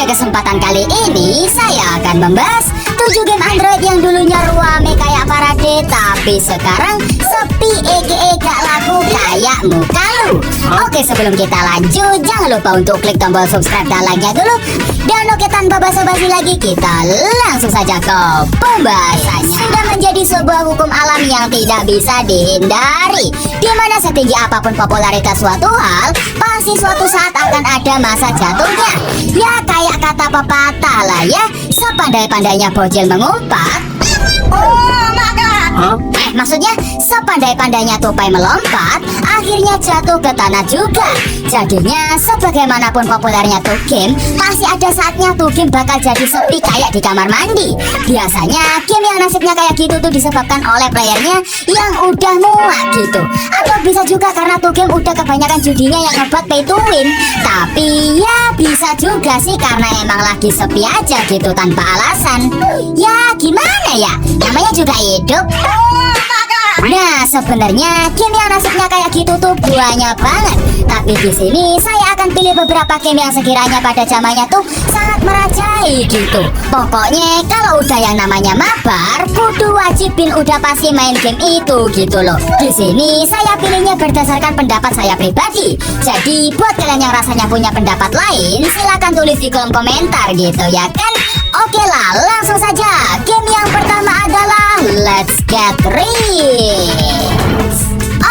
kesempatan kali ini saya akan membahas 7 game Android yang dulunya ruame kayak parade, tapi sekarang sepi gak laku kayak muka lu. Oke, sebelum kita lanjut, jangan lupa untuk klik tombol subscribe dan like-nya dulu. Dan oke, tanpa basa-basi lagi, kita langsung saja ke pembahasannya. Sudah menjadi sebuah hukum alam yang tidak bisa dihindari, dimana setinggi apapun popularitas suatu hal, pasti suatu saat akan ada masa jatuhnya. Ya kayak kata pepatah lah ya, sepandai-pandainya bocil mengumpat, oh my god, maksudnya sepandai-pandainya tupai melompat, akhirnya jatuh ke tanah juga. Jadinya sebagaimanapun populernya tuh game, pasti ada saatnya tuh game bakal jadi sepi kayak di kamar mandi. Biasanya game yang nasibnya kayak gitu tuh disebabkan oleh playernya yang udah muak gitu, atau bisa juga karena tuh game udah kebanyakan judinya yang ngebuat pay to win. Tapi ya bisa juga sih karena emang lagi sepi aja gitu tanpa alasan. Ya gimana ya, namanya juga hidup. Nah, sebenarnya game yang nasibnya kayak gitu tuh banyak banget. Tapi di sini saya akan pilih beberapa game yang sekiranya pada zamannya tuh sangat merajai gitu. Pokoknya kalau udah yang namanya mabar, kudu wajibin udah pasti main game itu gitu loh. Di sini saya pilihnya berdasarkan pendapat saya pribadi. Jadi buat kalian yang rasanya punya pendapat lain, silakan tulis di kolom komentar gitu ya kan. Oke lah, langsung saja. Game yang pertama adalah Let's Get Rich.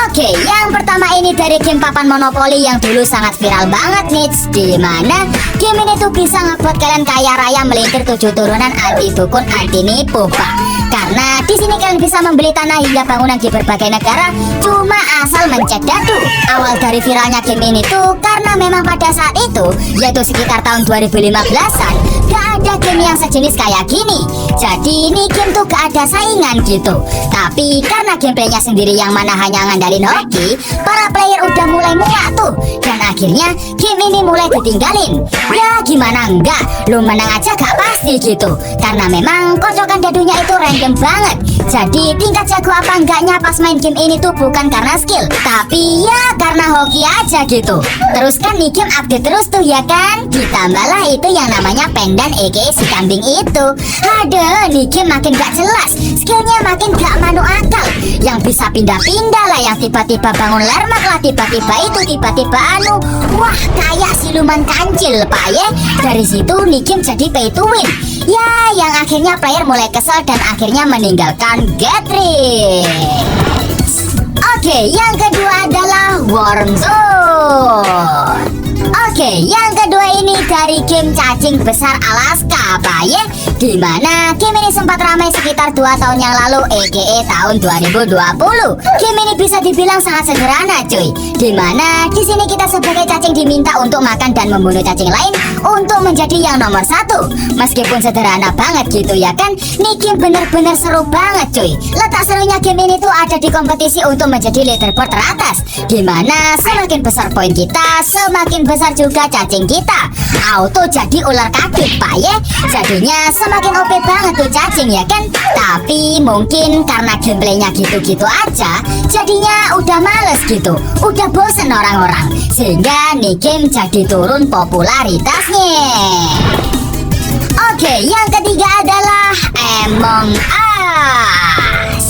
Oke, yang pertama ini dari game papan monopoli yang dulu sangat viral banget nih, dimana game ini tuh bisa ngebuat kalian kaya raya melintir 7 turunan anti dukun anti nipu pak. Karena di sini kalian bisa membeli tanah hingga bangunan di berbagai negara cuma asal mencet dadu. Awal dari viralnya game ini tuh karena memang pada saat itu, yaitu sekitar tahun 2015an, gak ada game yang sejenis kayak gini. Jadi ini game tuh gak ada saingan gitu. Tapi karena gameplaynya sendiri yang mana hanya ngandalin hoki, para player udah mulai muak tuh. Dan akhirnya game ini mulai ditinggalin. Ya gimana enggak, lu menang aja gak pasti gitu. Karena memang kocokan dadunya itu random banget. Jadi tingkat jago apa enggaknya pas main game ini tuh bukan karena skill, tapi ya karena hoki aja gitu. Terus kan nih game update terus tuh ya kan. Ditambahlah itu yang namanya pendan aka si kambing itu. Aduh, nih game makin gak jelas, skillnya makin gak manu akal. Yang bisa pindah-pindah lah, yang tiba-tiba bangun lermak lah, tiba-tiba itu, tiba-tiba anu. Wah kayak siluman kancil pak ya. Dari situ nih game jadi pay to win. Ya yang akhirnya player mulai kesal dan akhirnya meninggalkan Get Rich. Oke, yang kedua adalah Warzone. Oke, yang kedua ini dari game cacing besar Alaska apa ya, dimana game ini sempat ramai sekitar 2 tahun yang lalu aka tahun 2020. Game ini bisa dibilang sangat sederhana cuy, dimana di sini kita sebagai cacing diminta untuk makan dan membunuh cacing lain untuk menjadi yang nomor 1. Meskipun sederhana banget gitu ya kan, nih game bener-bener seru banget cuy. Letak serunya game ini tuh ada di kompetisi untuk menjadi leaderboard teratas, dimana semakin besar poin kita, semakin besar juga cacing kita. Auto jadi ular kadut pak ya. Jadinya semakin OP banget tuh cacing ya kan. Tapi mungkin karena gameplaynya gitu-gitu aja, jadinya udah males gitu, udah bosen orang-orang, sehingga nih game jadi turun popularitasnya. Oke, yang ketiga adalah Among Us.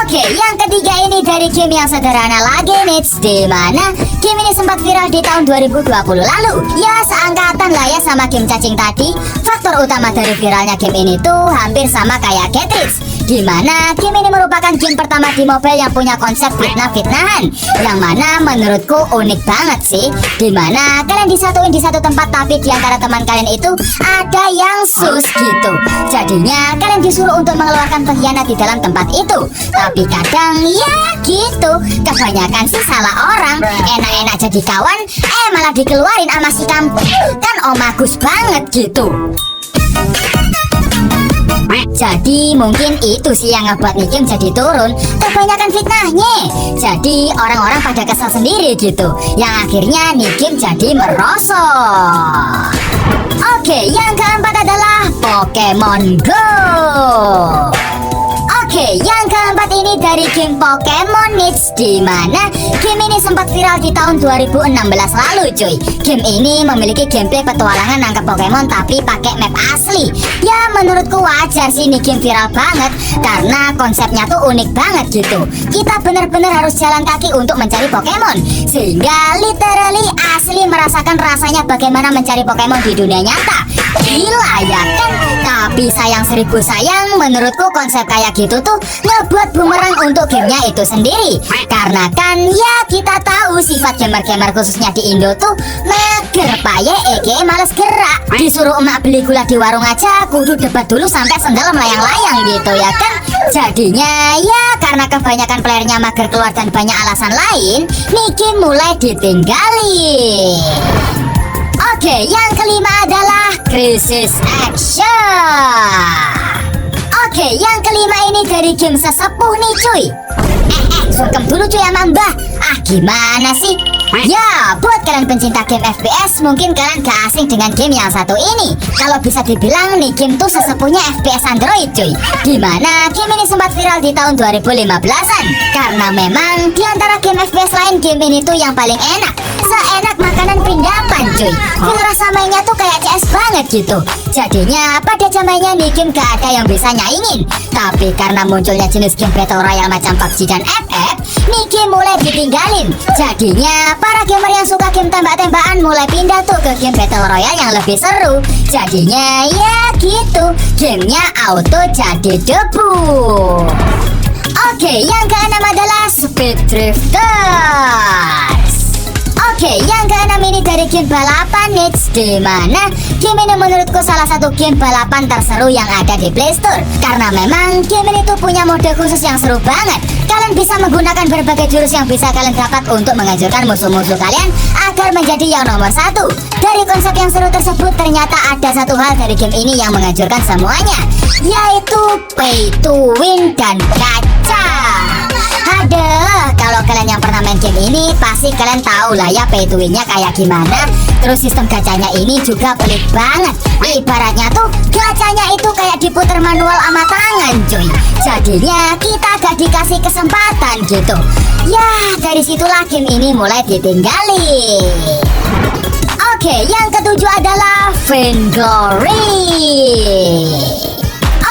Oke, yang ketiga ini dari game yang sederhana lagi nih, dimana game ini sempat viral di tahun 2020 lalu. Ya seangkatan lah ya sama game cacing tadi. Faktor utama dari viralnya game ini tuh hampir sama kayak Get Rich, dimana game ini merupakan game pertama di mobile yang punya konsep fitnah-fitnahan, yang mana menurutku unik banget sih. Dimana kalian disatuin di satu tempat, tapi di antara teman kalian itu ada yang sus gitu. Jadinya kalian disuruh untuk mengeluarkan pengkhianat di dalam tempat itu. Tapi kadang ya gitu, kebanyakan sih salah orang. Enak-enak jadi kawan, malah dikeluarin sama si kampung. Kan Om Agus banget gitu. Jadi mungkin itu sih yang ngebuat nih game jadi turun, kebanyakan fitnahnya. Jadi orang-orang pada kesal sendiri gitu, yang akhirnya nih game jadi merosot. Oke, yang keempat adalah Pokemon Go. Oke, Oke, yang keempat ini dari game Pokemon Niche, di mana game ini sempat viral di tahun 2016 lalu cuy. Game ini memiliki gameplay petualangan nangkap Pokemon tapi pakai map asli. Ya menurutku wajar sih ini game viral banget karena konsepnya tuh unik banget gitu. Kita bener-bener harus jalan kaki untuk mencari Pokemon, sehingga literally asli merasakan rasanya bagaimana mencari Pokemon di dunia nyata. Gila ya kan? Tapi sayang seribu sayang, menurutku konsep kayak gitu tuh ngebuat bumerang untuk gamenya itu sendiri. Karena kan ya kita tahu sifat gamer-gamer khususnya di Indo tuh mager paye eke males gerak. Disuruh emak beli gula di warung aja kudu debat dulu sampai sendal melayang-layang gitu ya kan. Jadinya ya karena kebanyakan playernya mager keluar dan banyak alasan lain, nih game mulai ditinggali. Oke, yang kelima adalah Crisis Action. Oke, yang kelima ini dari game sesepuh nih cuy. Sungkem dulu cuy sama mbah. Gimana sih? Ya, buat kalian pencinta game FPS, mungkin kalian gak asing dengan game yang satu ini. Kalau bisa dibilang nih game tuh sesepuhnya FPS Android cuy. Dimana game ini sempat viral di tahun 2015an. Karena memang di antara game FPS lain, game ini tuh yang paling enak. Seenak makanan pindapan cuy. Feel rasa mainnya tuh kayak CS banget gitu. Jadinya pada zamannya nih game gak ada yang bisa nyaingin. Tapi karena munculnya jenis game Battle Royale macam PUBG dan FF, nih game mulai ditinggalin. Jadinya para gamer yang suka game tembak-tembakan mulai pindah tuh ke game Battle Royale yang lebih seru. Jadinya ya gitu, gamenya auto jadi debu. Oke, yang keenam adalah Speed Drifters. Oke, yang keenam ini dari game balapan Niche, di mana game ini menurutku salah satu game balapan terseru yang ada di Play Store. Karena memang game ini tuh punya mode khusus yang seru banget. Kalian bisa menggunakan berbagai jurus yang bisa kalian dapat untuk menghancurkan musuh-musuh kalian agar menjadi yang nomor satu. Dari konsep yang seru tersebut, ternyata ada satu hal dari game ini yang menghancurkan semuanya, yaitu pay to win dan gacha. Kalau kalian yang pernah main game ini pasti kalian tahu lah ya pay to win-nya kayak gimana. Terus sistem gacanya ini juga pelik banget. Ibaratnya tuh gacanya itu kayak diputer manual sama tangan cuy. Jadinya kita gak dikasih kesempatan gitu. Ya dari situlah game ini mulai ditinggali. Oke, yang ketujuh adalah Vainglory.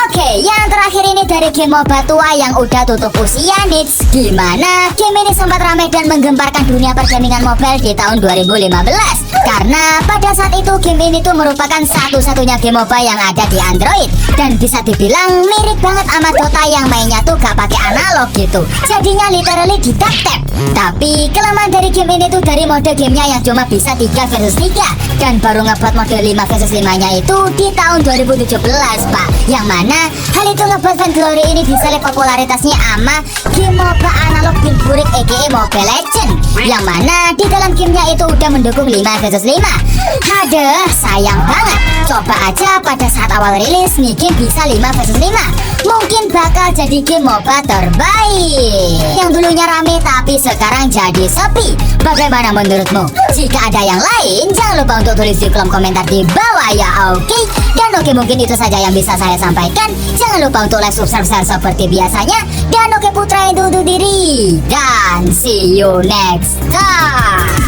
Oke, yang terakhir ini dari game MOBA tua yang udah tutup usia Niche, di mana game ini sempat ramai dan menggemparkan dunia pergamingan mobile di tahun 2015. Karena pada saat itu game ini tuh merupakan satu-satunya game MOBA yang ada di Android, dan bisa dibilang mirip banget sama Dota yang mainnya tuh gak pakai analog gitu. Jadinya literally di tap-tap. Tapi kelemahan dari game ini tuh dari mode gamenya yang cuma bisa 3 versus 3, dan baru ngebuat mode 5 versus 5 nya itu di tahun 2017 pak. Yang mana hal itu ngebuat Vainglory ini diselip popularitasnya ama game MOBA analog Burik aka Mobile Legend, yang mana di dalam gamenya itu udah mendukung 5 versus 5. Aduh, sayang banget. Coba aja pada saat awal rilis nih game bisa 5 versus 5, mungkin bakal jadi game MOBA terbaik yang dulunya rame tapi sekarang jadi sepi. Bagaimana menurutmu? Jika ada yang lain, jangan lupa untuk tulis di kolom komentar di bawah ya, oke? Dan oke, mungkin itu saja yang bisa saya sampaikan. Jangan lupa untuk like, subscribe, share seperti biasanya. Dan oke Putra itu undur diri, dan see you next time.